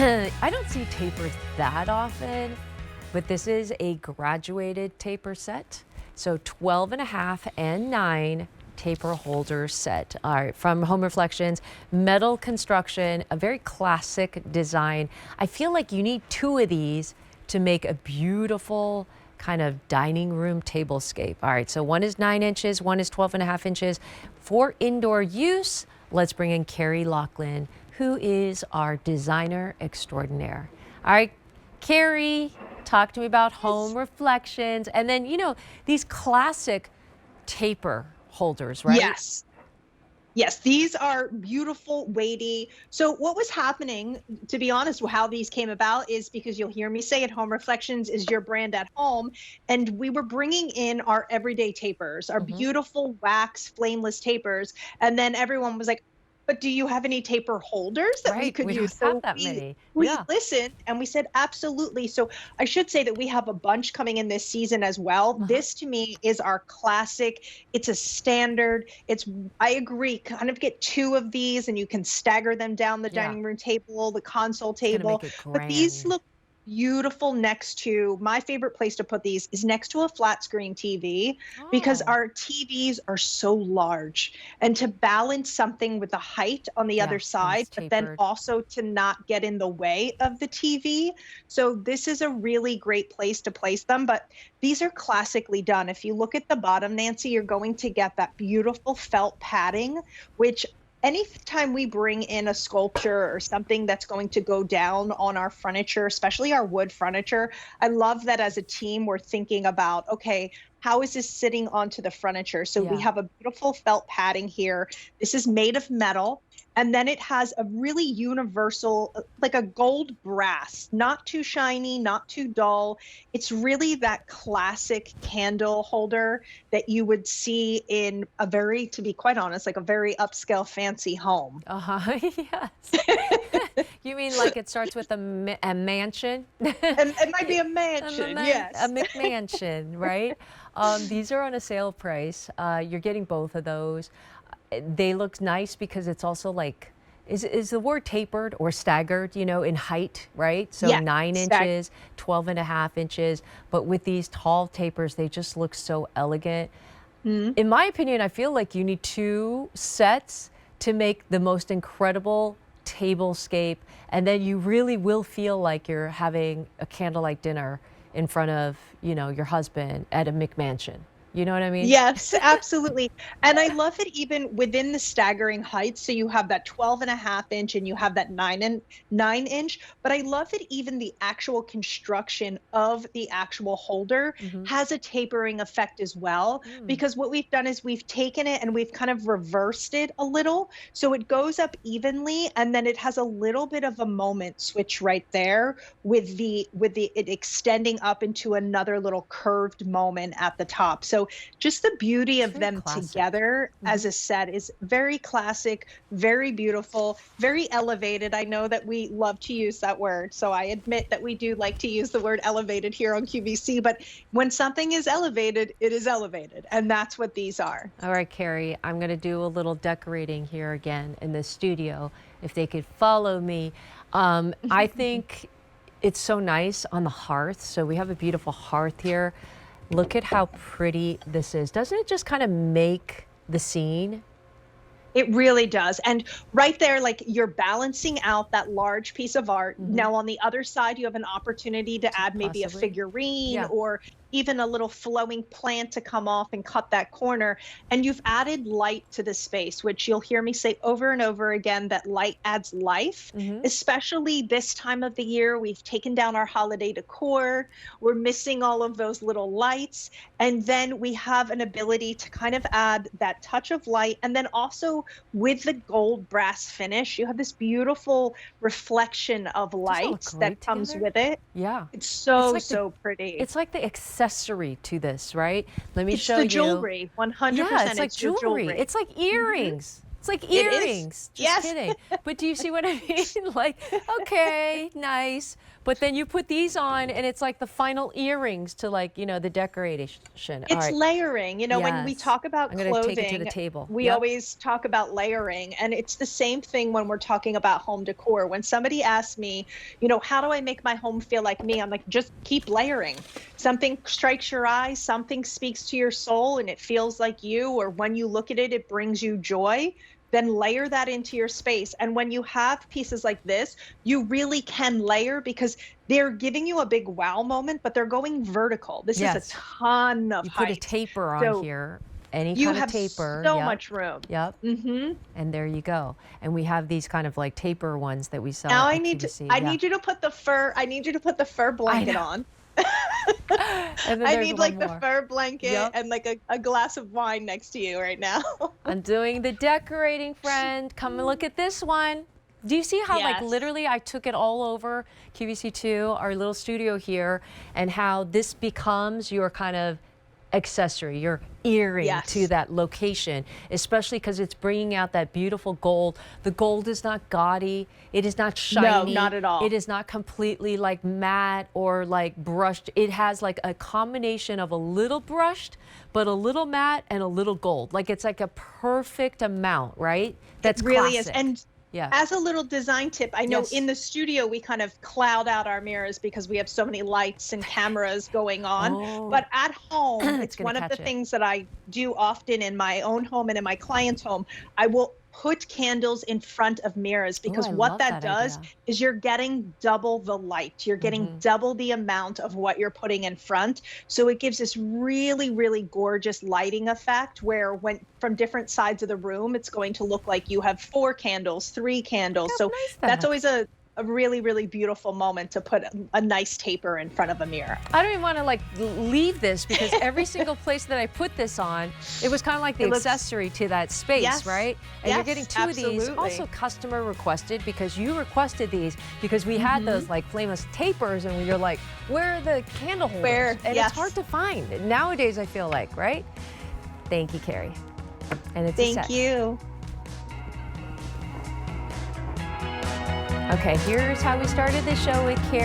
I don't see tapers that often, but this is a graduated taper set. So 12 and a half and 9 taper holder set. All right, from Home Reflections, metal construction, a very classic design. I feel like you need 2 of these to make a beautiful kind of dining room tablescape. All right, so one is 9 inches, one is 12 and a half inches. For indoor use, let's bring in Carrie Laughlin, who is our designer extraordinaire. All right, Carrie, talk to me about Home Reflections, and then, these classic taper holders, right? Yes. Yes, these are beautiful, weighty. So what was happening, to be honest, how these came about is because you'll hear me say it, Home Reflections is your brand at home. And we were bringing in our everyday tapers, our beautiful wax flameless tapers. And then everyone was like, but do you have any taper holders that we Right, could we don't use? have So that we many. we Yeah. listened and we said absolutely. So I should say that we have a bunch coming in this season as well. This to me is our classic. It's a standard. I agree, kind of get 2 of these and you can stagger them down the Yeah, dining room table, the console it's gonna table. make it But these grand. look beautiful next to, my favorite place to put these is next to a flat screen TV, because Oh, our TVs are so large. And to balance something with the height on the yeah, other and side, it's but then tapered. also to not get in the way of the TV. So this is a really great place to place them. But these are classically done. If you look at the bottom, Nancy, you're going to get that beautiful felt padding, which anytime we bring in a sculpture or something that's going to go down on our furniture, especially our wood furniture, I love that as a team, we're thinking about, okay, how is this sitting onto the furniture? So we Yeah. have a beautiful felt padding here. This is made of metal. And then it has a really universal, like a gold brass, not too shiny, not too dull. It's really that classic candle holder that you would see in a very, to be quite honest, like a very upscale fancy home. Uh-huh, yes. You mean like it starts with a mansion? And it might be a A mansion, a yes. McMansion, right? These are on a sale price. You're getting both of those. They look nice because it's also like, is the word tapered or staggered, in height, right? So Yeah, 9 stag inches, 12 and a half inches. But with these tall tapers, they just look so elegant. mhm. In my opinion, I feel like you need 2 sets to make the most incredible tablescape, and then you really will feel like you're having a candlelight dinner in front of, your husband at a McMansion. You know what I mean? Yes, absolutely. And I love it even within the staggering heights. So you have that 12 and a half inch and you have that 9 inch. But I love that even the actual construction of the actual holder Mhm. has a tapering effect as well. Mm. Because what we've done is we've taken it and we've kind of reversed it a little. So it goes up evenly and then it has a little bit of a moment switch right there with the it extending up into another little curved moment at the top. So just the beauty It's of very them classic. together as Mhm. a set is very classic, very beautiful, very elevated. I know that we love to use that word. So I admit that we do like to use the word elevated here on QVC, but when something is elevated, it is elevated. And that's what these are. All right, Carrie, I'm going to do a little decorating here again in the studio. If they could follow me. I think it's so nice on the hearth. So we have a beautiful hearth here. Look at how pretty this is. Doesn't it just kind of make the scene? It really does. And right there, like you're balancing out that large piece of art. Hmm. Now, on the other side, you have an opportunity to add maybe a Possibly. figurine Yeah. or even a little flowing plant to come off and cut that corner. And you've added light to the space, which you'll hear me say over and over again, that light adds life, Hmm. especially this time of the year. We've taken down our holiday decor. We're missing all of those little lights. And then we have an ability to kind of add that touch of light. And then also with the gold brass finish, you have this beautiful reflection of Doesn't it look light that great comes together? with it. Yeah. It's It's so, like the so pretty. it's like the accessory to this, right? Let me It's show the you. jewelry, Yeah, 100%. it's like It's your jewelry. jewelry. It's like Mhm. earrings. It's like It is. earrings. Just Yes. kidding. But do you see what I mean? Like, okay, nice. But then you put these on and it's like the final earrings to, like, you know, the decoration. All It's right. layering. You know, when we Yes. talk about I'm gonna take it to the clothing, table. we Yep. always talk about layering. And it's the same thing when we're talking about home decor. When somebody asks me, you know, how do I make my home feel like me? I'm like, just keep layering. Something strikes your eye, something speaks to your soul, and it feels like you, or when you look at it, it brings you joy. Then layer that into your space. And when you have pieces like this, you really can layer because they're giving you a big wow moment, but they're going vertical. This is a Yes. ton of You put a height. taper on So here, any you kind of have taper. so Yep. much room. Yep. Mhm. And there you go. And we have these kind of like taper ones that we sell Now at QVC. I Yeah. need you to put the fur I blanket know. on. And then I there's need one like the more. fur blanket Yep. and like a glass of wine next to you right now. I'm doing the decorating, friend. Come and look at this one. Do you see how, like, Yes. literally I took it all over QVC2, our little studio here, and how this becomes your kind of accessory, your earring to Yes. that location, especially because it's bringing out that beautiful gold. The gold is not gaudy. It is not No, shiny. not at all. It is not completely like matte or like brushed. It has like a combination of a little brushed, but a little matte and a little gold. Like it's like a perfect amount, right? That's It really is. classic. And Yeah. as a little design tip, I know Yes. in the studio we kind of cloud out our mirrors because we have so many lights and cameras going on. Oh, But at home, it's it's gonna one of the catch it. things that I do often in my own home and in my client's home. I will put candles in front of mirrors Oh, because I what love that that does idea. is you're getting double the light. You're getting Hmm. double the amount of what you're putting in front. So it gives this really, really gorgeous lighting effect where when from different sides of the room, it's going to look like you have 4 candles, 3 candles. Look So how nice that's that. always a really, really beautiful moment to put a nice taper in front of a mirror. I don't even want to like leave this because every single place that I put this on, it was kind of like the It looks, accessory to that space, yes, right? And you're getting yes, 2 of these, absolutely. also customer requested because you requested these because we had those like flameless tapers and you're like, where are the candle holders? Where, And yes. it's hard to find nowadays, I feel like, right? Thank you, Carrie. And it's a Thank set. you. Okay, here's how we started the show with Carrie.